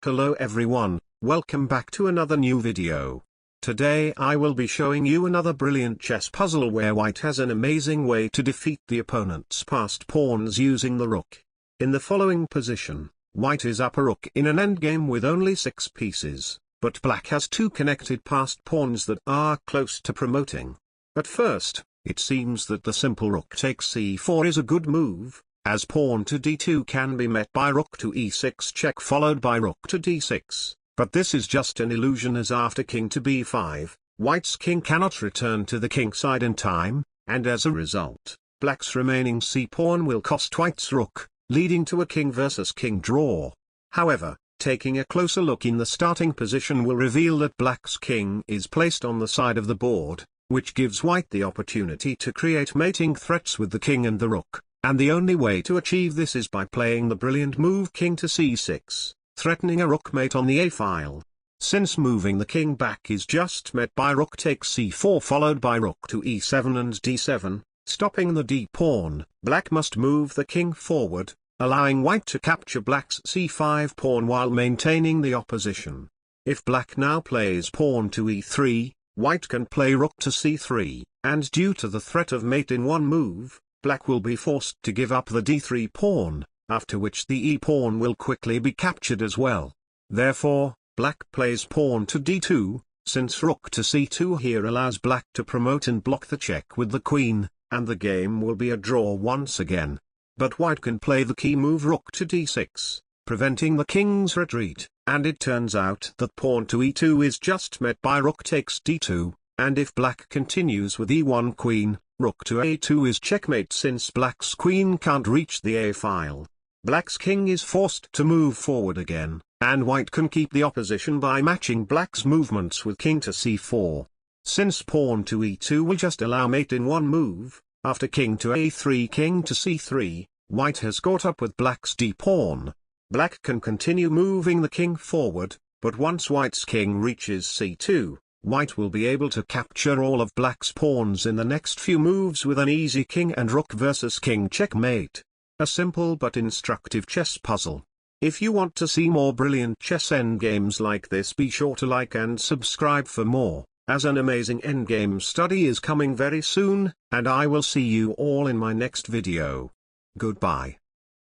Hello everyone, welcome back to another new video. Today I will be showing you another brilliant chess puzzle where white has an amazing way to defeat the opponent's passed pawns using the rook. In the following position, white is up a rook in an endgame with only 6 pieces, but black has 2 connected passed pawns that are close to promoting. At first, it seems that the simple rook takes c4 is a good move, as pawn to d2 can be met by rook to e6 check followed by rook to d6, but this is just an illusion as after king to b5, white's king cannot return to the king side in time, and as a result, black's remaining c-pawn will cost white's rook, leading to a king versus king draw. However, taking a closer look in the starting position will reveal that black's king is placed on the side of the board, which gives white the opportunity to create mating threats with the king and the rook. And the only way to achieve this is by playing the brilliant move king to c6, threatening a rook mate on the a-file. Since moving the king back is just met by rook takes c4 followed by rook to e7 and d7, stopping the d-pawn, black must move the king forward, allowing white to capture black's c5 pawn while maintaining the opposition. If black now plays pawn to e3, white can play rook to c3, and due to the threat of mate in one move, black will be forced to give up the d3 pawn, after which the e-pawn will quickly be captured as well. Therefore, black plays pawn to d2, since rook to c2 here allows black to promote and block the check with the queen, and the game will be a draw once again. But white can play the key move rook to d6, preventing the king's retreat, and it turns out that pawn to e2 is just met by rook takes d2, and if black continues with e1 queen, rook to a2 is checkmate since black's queen can't reach the a-file. Black's king is forced to move forward again, and white can keep the opposition by matching black's movements with king to c4. Since pawn to e2 will just allow mate in one move, after king to a3 king to c3, white has caught up with black's d-pawn. Black can continue moving the king forward, but once white's king reaches c2, white will be able to capture all of black's pawns in the next few moves with an easy king and rook versus king checkmate. A simple but instructive chess puzzle. If you want to see more brilliant chess endgames like this, be sure to like and subscribe for more, as an amazing endgame study is coming very soon, and I will see you all in my next video. Goodbye.